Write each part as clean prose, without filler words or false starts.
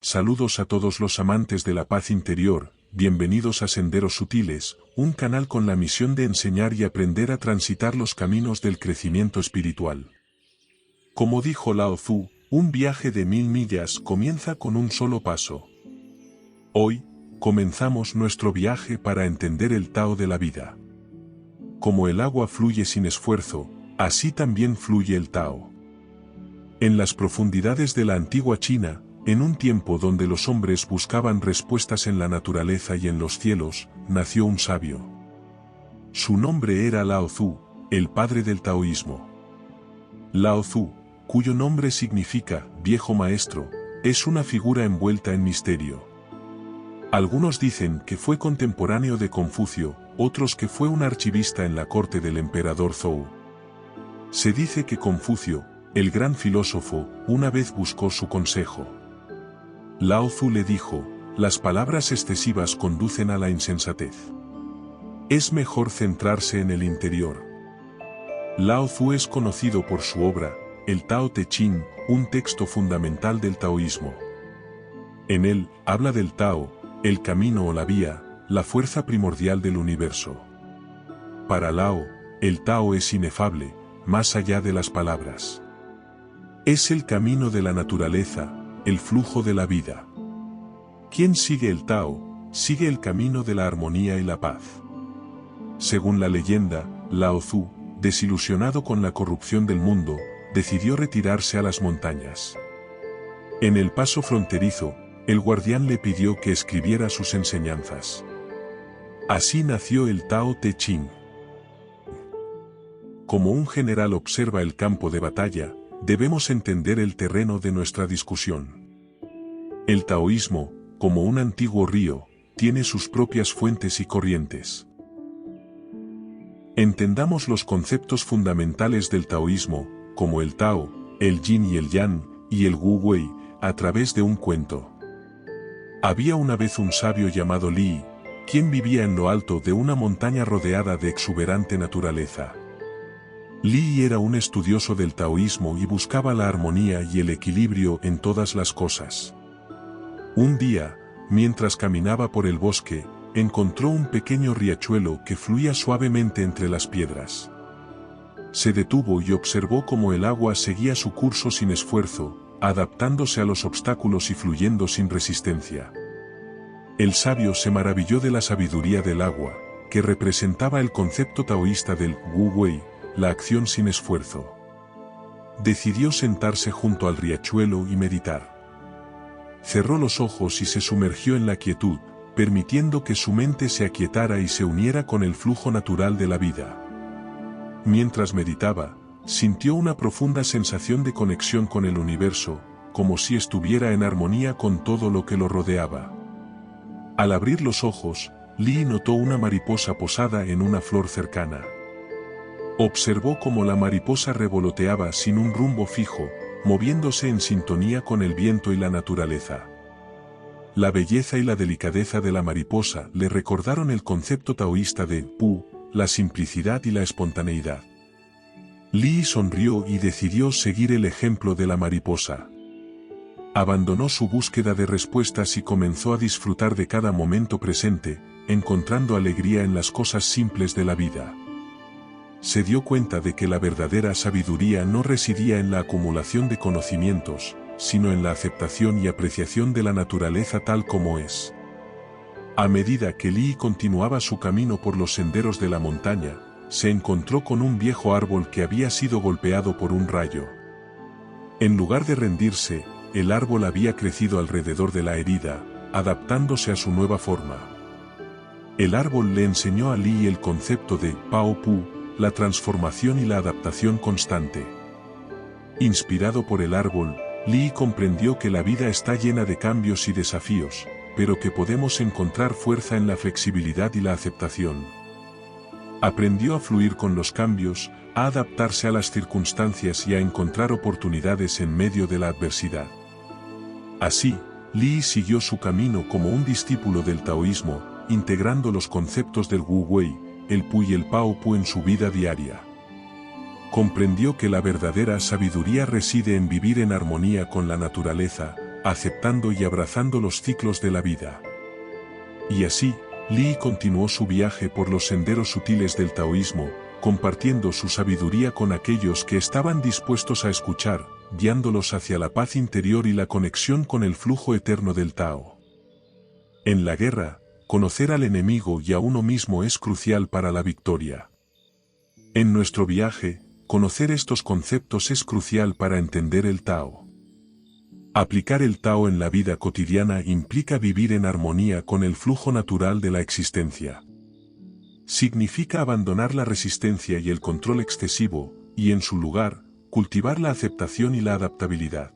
Saludos a todos los amantes de la paz interior, bienvenidos a Senderos Sutiles, un canal con la misión de enseñar y aprender a transitar los caminos del crecimiento espiritual. Como dijo Lao Tzu, un viaje de 1000 millas comienza con un solo paso. Hoy, comenzamos nuestro viaje para entender el Tao de la vida. Como el agua fluye sin esfuerzo, así también fluye el Tao. En las profundidades de la antigua China, en un tiempo donde los hombres buscaban respuestas en la naturaleza y en los cielos, nació un sabio. Su nombre era Lao Tzu, el padre del taoísmo. Lao Tzu, cuyo nombre significa viejo maestro, es una figura envuelta en misterio. Algunos dicen que fue contemporáneo de Confucio, otros que fue un archivista en la corte del emperador Zhou. Se dice que Confucio, el gran filósofo, una vez buscó su consejo. Lao Tzu le dijo, las palabras excesivas conducen a la insensatez. Es mejor centrarse en el interior. Lao Tzu es conocido por su obra, el Tao Te Ching, un texto fundamental del taoísmo. En él, habla del Tao, el camino o la vía, la fuerza primordial del universo. Para Lao, el Tao es inefable, más allá de las palabras. Es el camino de la naturaleza, el flujo de la vida. Quien sigue el Tao, sigue el camino de la armonía y la paz. Según la leyenda, Lao Tzu, desilusionado con la corrupción del mundo, decidió retirarse a las montañas. En el paso fronterizo, el guardián le pidió que escribiera sus enseñanzas. Así nació el Tao Te Ching. Como un general observa el campo de batalla, debemos entender el terreno de nuestra discusión. El taoísmo, como un antiguo río, tiene sus propias fuentes y corrientes. Entendamos los conceptos fundamentales del taoísmo, como el Tao, el Yin y el Yang, y el Wu Wei, a través de un cuento. Había una vez un sabio llamado Li, quien vivía en lo alto de una montaña rodeada de exuberante naturaleza. Li era un estudioso del taoísmo y buscaba la armonía y el equilibrio en todas las cosas. Un día, mientras caminaba por el bosque, encontró un pequeño riachuelo que fluía suavemente entre las piedras. Se detuvo y observó cómo el agua seguía su curso sin esfuerzo, adaptándose a los obstáculos y fluyendo sin resistencia. El sabio se maravilló de la sabiduría del agua, que representaba el concepto taoísta del Wu Wei, la acción sin esfuerzo. Decidió sentarse junto al riachuelo y meditar. Cerró los ojos y se sumergió en la quietud, permitiendo que su mente se aquietara y se uniera con el flujo natural de la vida. Mientras meditaba, sintió una profunda sensación de conexión con el universo, como si estuviera en armonía con todo lo que lo rodeaba. Al abrir los ojos, Li notó una mariposa posada en una flor cercana. Observó cómo la mariposa revoloteaba sin un rumbo fijo, moviéndose en sintonía con el viento y la naturaleza. La belleza y la delicadeza de la mariposa le recordaron el concepto taoísta de Pu, la simplicidad y la espontaneidad. Li sonrió y decidió seguir el ejemplo de la mariposa. Abandonó su búsqueda de respuestas y comenzó a disfrutar de cada momento presente, encontrando alegría en las cosas simples de la vida. Se dio cuenta de que la verdadera sabiduría no residía en la acumulación de conocimientos, sino en la aceptación y apreciación de la naturaleza tal como es. A medida que Li continuaba su camino por los senderos de la montaña, se encontró con un viejo árbol que había sido golpeado por un rayo. En lugar de rendirse, el árbol había crecido alrededor de la herida, adaptándose a su nueva forma. El árbol le enseñó a Li el concepto de Pao Pu, la transformación y la adaptación constante. Inspirado por el árbol, Li comprendió que la vida está llena de cambios y desafíos, pero que podemos encontrar fuerza en la flexibilidad y la aceptación. Aprendió a fluir con los cambios, a adaptarse a las circunstancias y a encontrar oportunidades en medio de la adversidad. Así, Li siguió su camino como un discípulo del taoísmo, integrando los conceptos del Wu Wei, el Pu y el Pao Pu en su vida diaria. Comprendió que la verdadera sabiduría reside en vivir en armonía con la naturaleza, aceptando y abrazando los ciclos de la vida. Y así, Li continuó su viaje por los senderos sutiles del taoísmo, compartiendo su sabiduría con aquellos que estaban dispuestos a escuchar, guiándolos hacia la paz interior y la conexión con el flujo eterno del Tao. En la guerra, conocer al enemigo y a uno mismo es crucial para la victoria. En nuestro viaje, conocer estos conceptos es crucial para entender el Tao. Aplicar el Tao en la vida cotidiana implica vivir en armonía con el flujo natural de la existencia. Significa abandonar la resistencia y el control excesivo, y en su lugar, cultivar la aceptación y la adaptabilidad.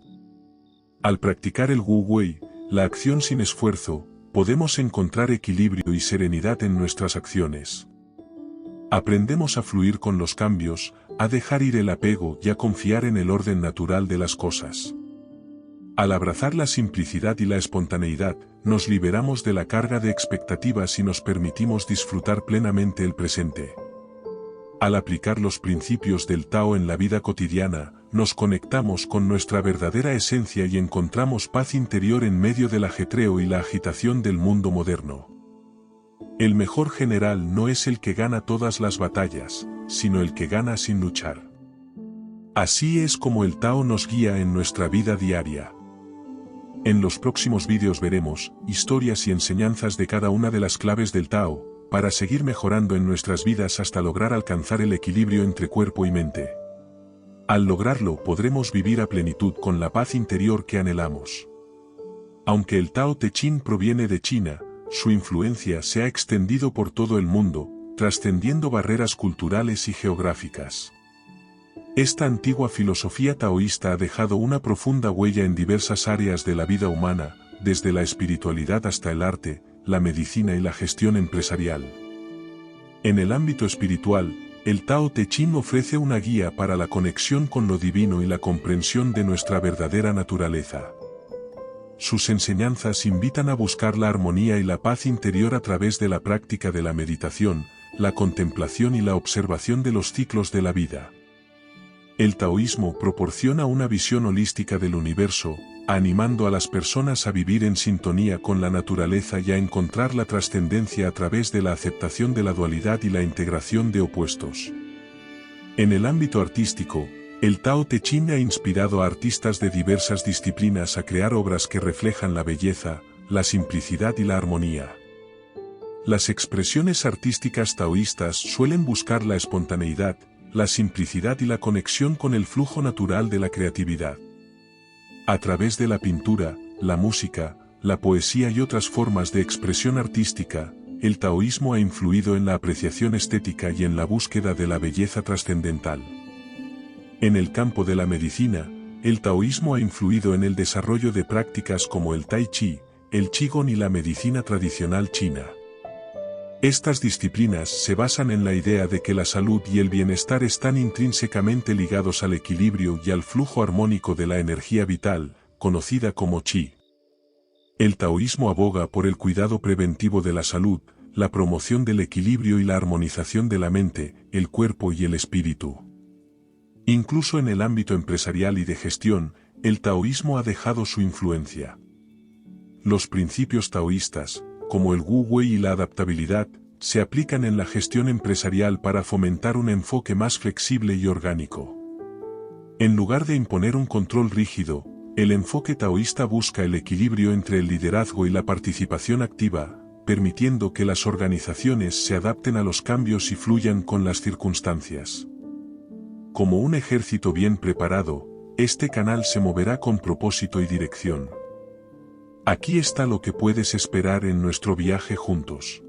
Al practicar el Wu Wei, la acción sin esfuerzo, podemos encontrar equilibrio y serenidad en nuestras acciones. Aprendemos a fluir con los cambios, a dejar ir el apego y a confiar en el orden natural de las cosas. Al abrazar la simplicidad y la espontaneidad, nos liberamos de la carga de expectativas y nos permitimos disfrutar plenamente el presente. Al aplicar los principios del Tao en la vida cotidiana, nos conectamos con nuestra verdadera esencia y encontramos paz interior en medio del ajetreo y la agitación del mundo moderno. El mejor general no es el que gana todas las batallas, sino el que gana sin luchar. Así es como el Tao nos guía en nuestra vida diaria. En los próximos vídeos veremos historias y enseñanzas de cada una de las claves del Tao, para seguir mejorando en nuestras vidas hasta lograr alcanzar el equilibrio entre cuerpo y mente. Al lograrlo podremos vivir a plenitud con la paz interior que anhelamos. Aunque el Tao Te Ching proviene de China, su influencia se ha extendido por todo el mundo, trascendiendo barreras culturales y geográficas. Esta antigua filosofía taoísta ha dejado una profunda huella en diversas áreas de la vida humana, desde la espiritualidad hasta el arte, la medicina y la gestión empresarial. En el ámbito espiritual, el Tao Te Ching ofrece una guía para la conexión con lo divino y la comprensión de nuestra verdadera naturaleza. Sus enseñanzas invitan a buscar la armonía y la paz interior a través de la práctica de la meditación, la contemplación y la observación de los ciclos de la vida. El taoísmo proporciona una visión holística del universo, animando a las personas a vivir en sintonía con la naturaleza y a encontrar la trascendencia a través de la aceptación de la dualidad y la integración de opuestos. En el ámbito artístico, el Tao Te Ching ha inspirado a artistas de diversas disciplinas a crear obras que reflejan la belleza, la simplicidad y la armonía. Las expresiones artísticas taoístas suelen buscar la espontaneidad, la simplicidad y la conexión con el flujo natural de la creatividad. A través de la pintura, la música, la poesía y otras formas de expresión artística, el taoísmo ha influido en la apreciación estética y en la búsqueda de la belleza trascendental. En el campo de la medicina, el taoísmo ha influido en el desarrollo de prácticas como el tai chi, el qigong y la medicina tradicional china. Estas disciplinas se basan en la idea de que la salud y el bienestar están intrínsecamente ligados al equilibrio y al flujo armónico de la energía vital, conocida como chi. El taoísmo aboga por el cuidado preventivo de la salud, la promoción del equilibrio y la armonización de la mente, el cuerpo y el espíritu. Incluso en el ámbito empresarial y de gestión, el taoísmo ha dejado su influencia. Los principios taoístas, como el Wu Wei y la adaptabilidad, se aplican en la gestión empresarial para fomentar un enfoque más flexible y orgánico. En lugar de imponer un control rígido, el enfoque taoísta busca el equilibrio entre el liderazgo y la participación activa, permitiendo que las organizaciones se adapten a los cambios y fluyan con las circunstancias. Como un ejército bien preparado, este canal se moverá con propósito y dirección. Aquí está lo que puedes esperar en nuestro viaje juntos.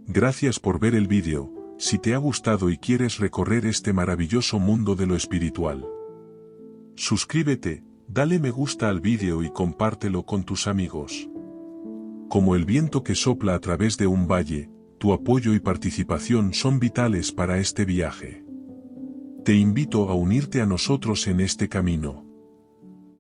Gracias por ver el vídeo. Si te ha gustado y quieres recorrer este maravilloso mundo de lo espiritual, suscríbete, dale me gusta al vídeo y compártelo con tus amigos. Como el viento que sopla a través de un valle, tu apoyo y participación son vitales para este viaje. Te invito a unirte a nosotros en este camino.